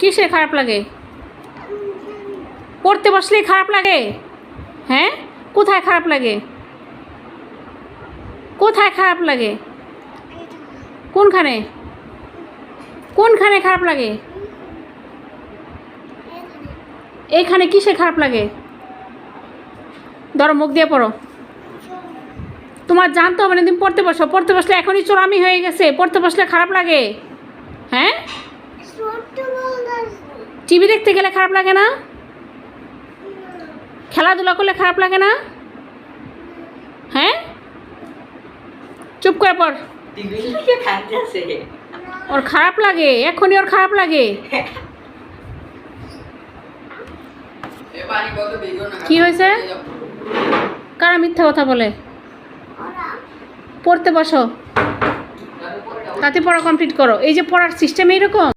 কিসে খারাপ লাগে? পড়তে বসলে খারাপ লাগে? হ্যাঁ, কোথায় খারাপ লাগে? কোথায় খারাপ লাগে? কোনখানে কোনখানে খারাপ লাগে? এইখানে কিসে খারাপ লাগে? ধরো মুখ দিয়ে পড়ো। তোমার জানতে হবে না, তুমি পড়তে বসো। পড়তে বসলে এখনই চোরামি হয়ে গেছে। পড়তে বসলে খারাপ লাগে? হ্যাঁ, টিভি দেখতে গেলে খারাপ লাগে না? খেলাধুলা করলে খারাপ লাগে না? হ্যাঁ, চুপ করে পড়। ওর খারাপ লাগে, এখনই ওর খারাপ লাগে। কি হয়েছে? কারা মিথ্যা কথা বলে? পড়তে বসো, তাতে পড়া কমপ্লিট করো। এই যে পড়ার সিস্টেম এইরকম।